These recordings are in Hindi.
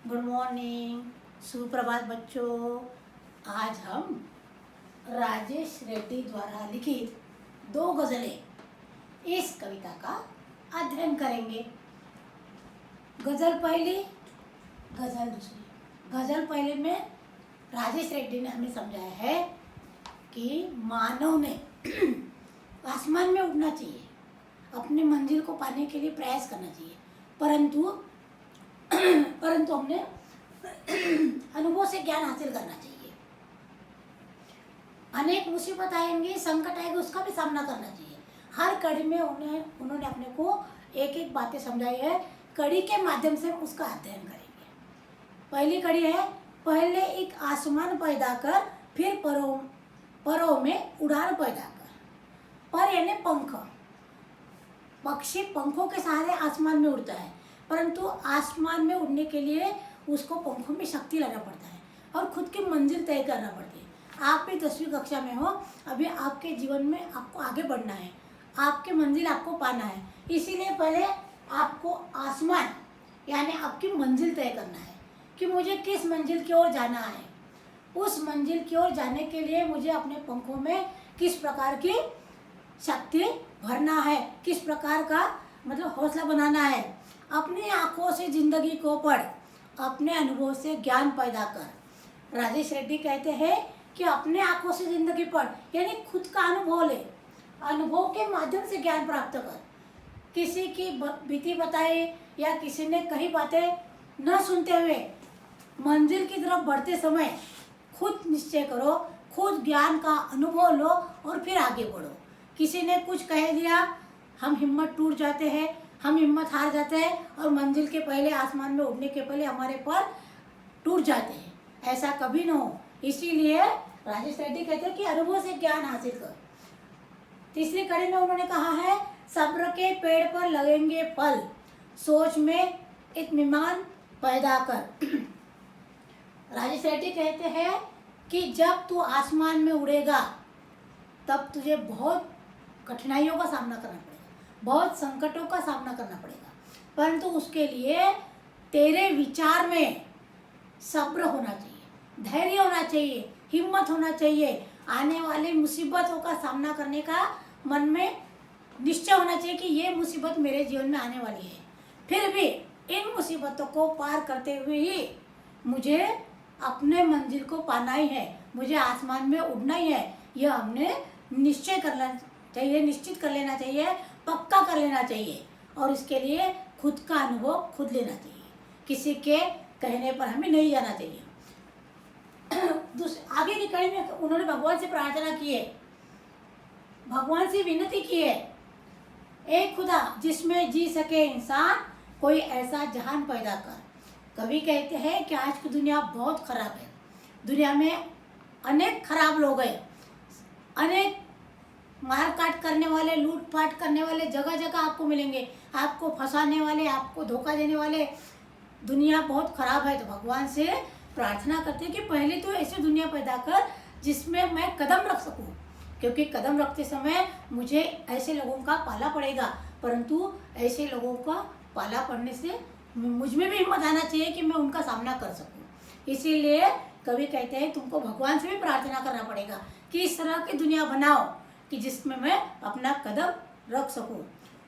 गुड मॉर्निंग, सुप्रभात बच्चों। आज हम राजेश रेड्डी द्वारा लिखित दो गज़लें इस कविता का अध्ययन करेंगे। गज़ल पहली, गज़ल दूसरी। गज़ल पहले में राजेश रेड्डी ने हमें समझाया है कि मानव ने आसमान में उड़ना चाहिए, अपनी मंजिल को पाने के लिए प्रयास करना चाहिए, परंतु हमने अनुभव से ज्ञान हासिल करना चाहिए। अनेक मुसीबत आएंगे, संकट आएंगे, उसका भी सामना करना चाहिए। हर कड़ी में उन्होंने अपने को एक एक बातें समझाई है। कड़ी के माध्यम से उसका अध्ययन करेंगे। पहली कड़ी है, पहले एक आसमान पैदा कर, फिर परों में उड़ान पैदा कर। पर यानी पंख, पक्षी पंखों के सहारे आसमान में उड़ता है, परंतु आसमान में उड़ने के लिए उसको पंखों में शक्ति लाना पड़ता है और खुद की मंजिल तय करना पड़ती है। आप भी 10वीं कक्षा में हो, अभी आपके जीवन में आपको आगे बढ़ना है, आपकी मंजिल आपको पाना है। इसीलिए पहले आपको आसमान यानी आपकी मंजिल तय करना है कि मुझे किस मंजिल की ओर जाना है। उस मंजिल की ओर जाने के लिए मुझे अपने पंखों में किस प्रकार की शक्ति भरना है, किस प्रकार का मतलब हौसला बनाना है। अपनी आंखों से जिंदगी को पढ़, अपने अनुभव से ज्ञान पैदा कर। राजेश रेड्डी कहते हैं कि अपने आंखों से जिंदगी पढ़ यानी खुद का अनुभव ले, अनुभव के माध्यम से ज्ञान प्राप्त कर। किसी की बीती बताए या किसी ने कही बातें न सुनते हुए मंजिल की तरफ बढ़ते समय खुद निश्चय करो, खुद ज्ञान का अनुभव लो और फिर आगे बढ़ो। किसी ने कुछ कह दिया, हम हिम्मत टूट जाते हैं, हम हिम्मत हार जाते हैं और मंजिल के पहले, आसमान में उड़ने के पहले हमारे पर टूट जाते हैं। ऐसा कभी न हो। इसीलिए राजेश रेड्डी कहते हैं कि अनुभव से ज्ञान हासिल कर। तीसरी कड़ी में उन्होंने कहा है, सब्र के पेड़ पर लगेंगे फल, सोच में इत्मीनान पैदा कर। राजेश रेड्डी कहते हैं कि जब तू आसमान में उड़ेगा तब तुझे बहुत कठिनाइयों का सामना करना पड़ेगा, बहुत संकटों का सामना करना पड़ेगा, परंतु उसके लिए तेरे विचार में सब्र होना चाहिए, धैर्य होना चाहिए, हिम्मत होना चाहिए। आने वाली मुसीबतों का सामना करने का मन में निश्चय होना चाहिए कि ये मुसीबत मेरे जीवन में आने वाली है, फिर भी इन मुसीबतों को पार करते हुए ही मुझे अपने मंजिल को पाना ही है, मुझे आसमान में उड़ना ही है। यह हमने निश्चय करना चाहिए, निश्चित कर लेना चाहिए, पक्का कर लेना चाहिए और इसके लिए खुद का अनुभव खुद लेना चाहिए, किसी के कहने पर हमें नहीं जाना चाहिए। आगे की कड़ी में उन्होंने भगवान से प्रार्थना की है, भगवान से विनती की है, एक खुदा जिसमें जी सके इंसान, कोई ऐसा जहान पैदा कर। कवि कहते हैं कि आज की दुनिया बहुत खराब है, दुनिया में अनेक खराब लोग हैं, अनेक मारकाट करने वाले, लूटपाट करने वाले जगह जगह आपको मिलेंगे, आपको फंसाने वाले, आपको धोखा देने वाले। दुनिया बहुत खराब है। तो भगवान से प्रार्थना करते हैं कि पहले तो ऐसी दुनिया पैदा कर जिसमें मैं कदम रख सकूं, क्योंकि कदम रखते समय मुझे ऐसे लोगों का पाला पड़ेगा, परंतु ऐसे लोगों का पाला पड़ने से मुझ में भी हिम्मत आना चाहिए कि मैं उनका सामना कर सकूं। इसीलिए कवि कहते हैं तुमको भगवान से भी प्रार्थना करना पड़ेगा कि इस तरह की दुनिया बनाओ कि जिसमें मैं अपना कदम रख सकूं।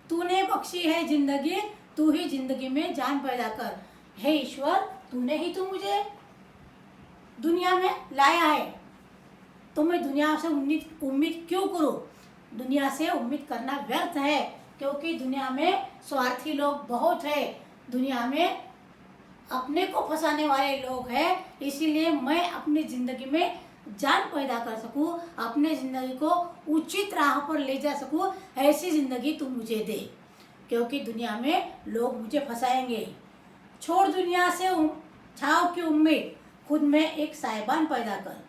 तूने बख्शी है जिंदगी, तू ही जिंदगी में जान पैदा कर। हे ईश्वर, तूने ही तो मुझे दुनिया में लाया है, तो मैं दुनिया से उम्मीद क्यों करूं? दुनिया से उम्मीद करना व्यर्थ है, क्योंकि दुनिया में स्वार्थी लोग बहुत है, दुनिया में अपने को फंसाने वाले लोग हैं। इसीलिए मैं अपनी ज़िंदगी में जान पैदा कर सकूं, अपने ज़िंदगी को उचित राह पर ले जा सकूं, ऐसी ज़िंदगी तू मुझे दे, क्योंकि दुनिया में लोग मुझे फंसाएंगे। छोड़ दुनिया से छाव की उम्मीद, खुद में एक साहिबान पैदा कर।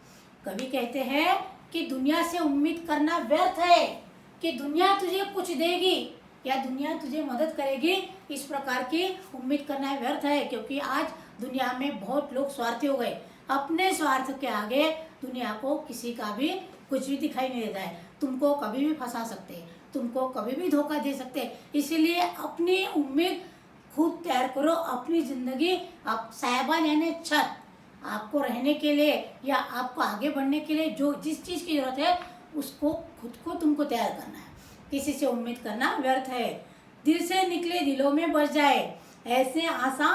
कवि कहते हैं कि दुनिया से उम्मीद करना व्यर्थ है, कि दुनिया तुझे कुछ देगी या दुनिया तुझे मदद करेगी, इस प्रकार की उम्मीद करना व्यर्थ है, क्योंकि आज दुनिया में बहुत लोग स्वार्थी हो गए। अपने स्वार्थ के आगे दुनिया को किसी का भी कुछ भी दिखाई नहीं देता है। तुमको कभी भी फंसा सकते, तुमको कभी भी धोखा दे सकते। इसीलिए अपनी उम्मीद खुद तैयार करो अपनी ज़िंदगी। आप साहिबान यानी छत, आपको रहने के लिए या आपको आगे बढ़ने के लिए जो जिस चीज़ की ज़रूरत है उसको खुद को तुमको तैयार करना है। किसी से उम्मीद करना व्यर्थ है। दिल से निकले दिलों में बस जाए, ऐसे आसा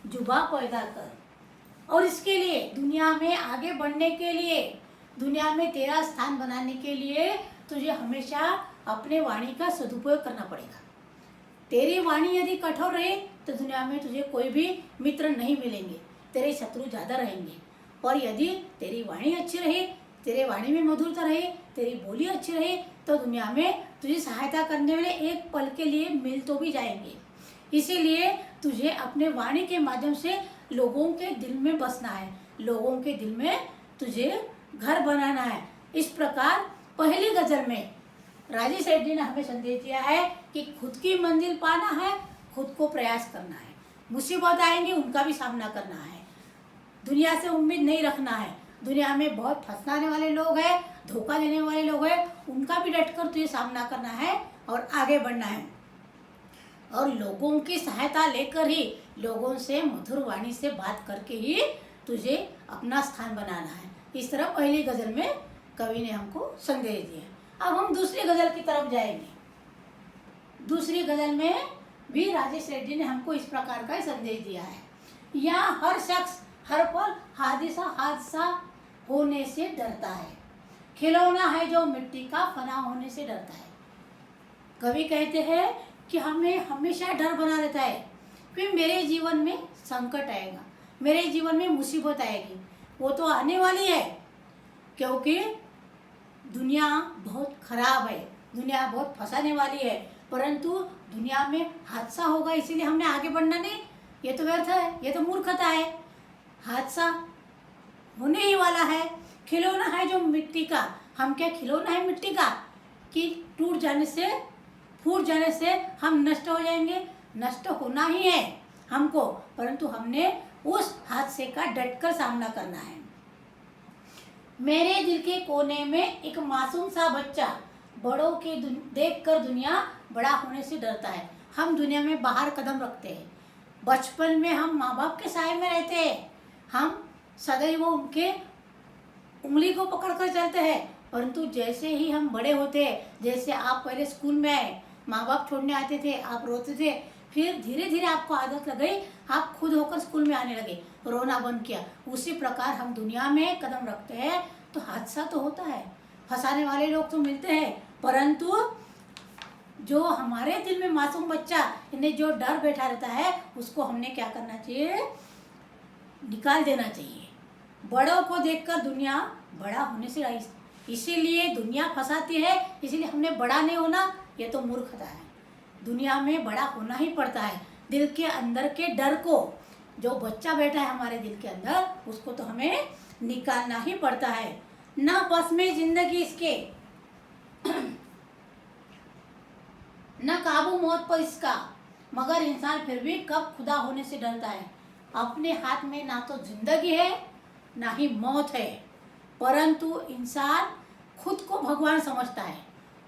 जुबा पैदा कर। और इसके लिए दुनिया में आगे बढ़ने के लिए, दुनिया में तेरा स्थान बनाने के लिए तुझे हमेशा अपने वाणी का सदुपयोग करना पड़ेगा। तेरी वाणी यदि कठोर रहे तो दुनिया में तुझे कोई भी मित्र नहीं मिलेंगे, तेरे शत्रु ज़्यादा रहेंगे। और यदि तेरी वाणी अच्छी रहे, तेरे वाणी में मधुरता रहे, तेरी बोली अच्छी रहे तो दुनिया में तुझे सहायता करने वाले एक पल के लिए मिल तो भी जाएंगे। इसीलिए तुझे अपने वाणी के माध्यम से लोगों के दिल में बसना है, लोगों के दिल में तुझे घर बनाना है। इस प्रकार पहली गजल में राजेश सेठ जी ने हमें संदेश दिया है कि खुद की मंजिल पाना है, खुद को प्रयास करना है। मुसीबत आएंगे उनका भी सामना करना है, दुनिया से उम्मीद नहीं रखना है। दुनिया में बहुत फंसाने वाले लोग हैं, धोखा देने वाले लोग हैं, उनका भी डटकर तुझे सामना करना है और आगे बढ़ना है। और लोगों की सहायता लेकर ही, लोगों से मधुर वाणी से बात करके ही तुझे अपना स्थान बनाना है। इस तरह पहली गज़ल में कवि ने हमको संदेश दिया। अब हम दूसरी गज़ल की तरफ जाएंगे। दूसरी गज़ल में भी राजेश रेड्डी ने हमको इस प्रकार का संदेश दिया है। यहाँ हर शख्स हर पल हादसा होने से डरता है, खिलौना है जो मिट्टी का फना होने से डरता है। कवि कहते हैं कि हमें हमेशा डर बना रहता है कि मेरे जीवन में संकट आएगा, मेरे जीवन में मुसीबत आएगी। वो तो आने वाली है, क्योंकि दुनिया बहुत खराब है, दुनिया बहुत फंसाने वाली है। परंतु दुनिया में हादसा होगा इसीलिए हमने आगे बढ़ना नहीं, ये तो व्यर्थ है, ये तो मूर्खता है। हादसा होने ही वाला है। खिलौना है जो मिट्टी का, हम क्या खिलौना है मिट्टी का कि टूट जाने से, फूट जाने से हम नष्ट हो जाएंगे? नष्ट होना ही है हमको, परंतु हमने उस हादसे का डटकर सामना करना है। मेरे दिल के कोने में एक मासूम सा बच्चा बड़ों के देखकर दुनिया बड़ा होने से डरता है। हम दुनिया में बाहर कदम रखते हैं, बचपन में हम माँ बाप के साए में रहते हैं, हम सदैव उनके उंगली को पकड़कर चलते हैं। परंतु जैसे ही हम बड़े होते हैं, जैसे आप पहले स्कूल में आए, माँ बाप छोड़ने आते थे, आप रोते थे, फिर धीरे धीरे आपको आदत लग गई, आप खुद होकर स्कूल में आने लगे, रोना बंद किया। उसी प्रकार हम दुनिया में कदम रखते हैं तो हादसा तो होता है, फंसाने वाले लोग तो मिलते हैं, परंतु जो हमारे दिल में मासूम बच्चा इन्हें जो डर बैठा रहता है उसको हमने क्या करना चाहिए? निकाल देना चाहिए। बड़ों को देखकर दुनिया बड़ा होने से इसीलिए दुनिया फंसाती है, इसीलिए हमने बड़ा नहीं होना, ये तो मूर्खता है। दुनिया में बड़ा होना ही पड़ता है। दिल के अंदर के डर को, जो बच्चा बैठा है हमारे दिल के अंदर, उसको तो हमें निकालना ही पड़ता है। ना बस में जिंदगी इसके, न काबू मौत पर इसका, मगर इंसान फिर भी कब खुदा होने से डरता है। अपने हाथ में ना तो जिंदगी है ना ही मौत है, परंतु इंसान खुद को भगवान समझता है।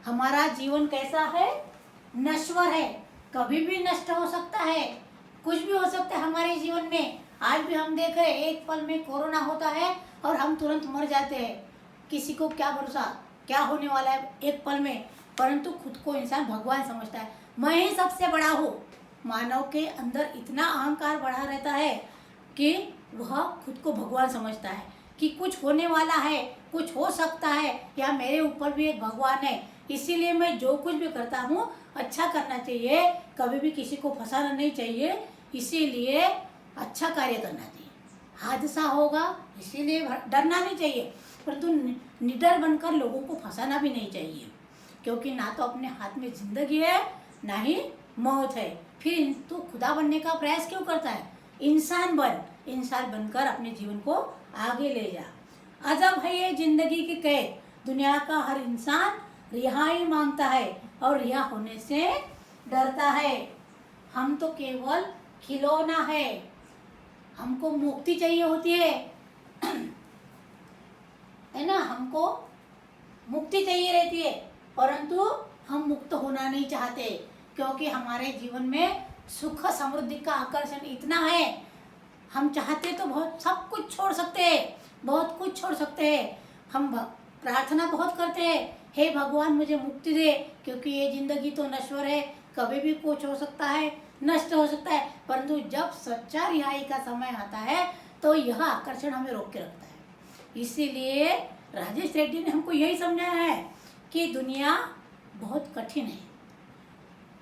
हमारा जीवन कैसा है? नश्वर है, कभी भी नष्ट हो सकता है, कुछ भी हो सकता है हमारे जीवन में। आज भी हम देख रहे हैं, एक पल में कोरोना होता है और हम तुरंत मर जाते हैं। किसी को क्या भरोसा क्या होने वाला है एक पल में, परंतु खुद को इंसान भगवान समझता है। मैं ही सबसे बड़ा हूँ। मानव के अंदर इतना अहंकार बढ़ा रहता है कि वह खुद को भगवान समझता है कि कुछ होने वाला है, कुछ हो सकता है, या मेरे ऊपर भी एक भगवान है। इसीलिए मैं जो कुछ भी करता हूँ अच्छा करना चाहिए, कभी भी किसी को फंसाना नहीं चाहिए, इसीलिए अच्छा कार्य करना चाहिए। हादसा होगा इसीलिए डरना नहीं चाहिए, परंतु निडर बनकर लोगों को फंसाना भी नहीं चाहिए, क्योंकि ना तो अपने हाथ में जिंदगी है ना ही मौत है। फिर तो खुदा बनने का प्रयास क्यों करता है? इंसान बनकर अपने जीवन को आगे ले जा। अजब है ये जिंदगी की कैद, दुनिया का हर इंसान रिहाई मांगता है और रिहा होने से डरता है। हम तो केवल खिलौना है, हमको मुक्ति चाहिए होती है ना, हमको मुक्ति चाहिए रहती है, परंतु हम मुक्त होना नहीं चाहते, क्योंकि हमारे जीवन में सुख समृद्धि का आकर्षण इतना है, हम चाहते तो बहुत सब कुछ छोड़ सकते हैं, बहुत कुछ छोड़ सकते हैं। हम प्रार्थना बहुत करते हैं, हे भगवान मुझे मुक्ति दे, क्योंकि ये जिंदगी तो नश्वर है, कभी भी कुछ हो सकता है, नष्ट हो सकता है। परंतु जब सच्चा रिहाई का समय आता है तो यह आकर्षण हमें रोक के रखता है। इसीलिए राजेश रेड्डी ने हमको यही समझाया है कि दुनिया बहुत कठिन है।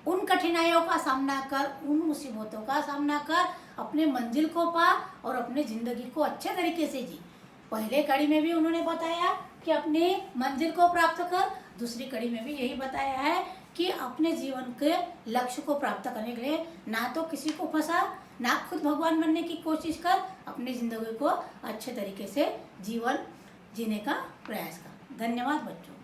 उन कठिनाइयों का सामना कर, उन मुसीबतों का सामना कर, अपने मंजिल को पा और अपने ज़िंदगी को अच्छे तरीके से जी। पहले कड़ी में भी उन्होंने बताया कि अपनी मंजिल को प्राप्त कर, दूसरी कड़ी में भी यही बताया है कि अपने जीवन के लक्ष्य को प्राप्त करने के लिए ना तो किसी को फंसा, ना खुद भगवान बनने की कोशिश कर, अपनी ज़िंदगी को अच्छे तरीके से जीवन जीने का प्रयास कर। धन्यवाद बच्चों।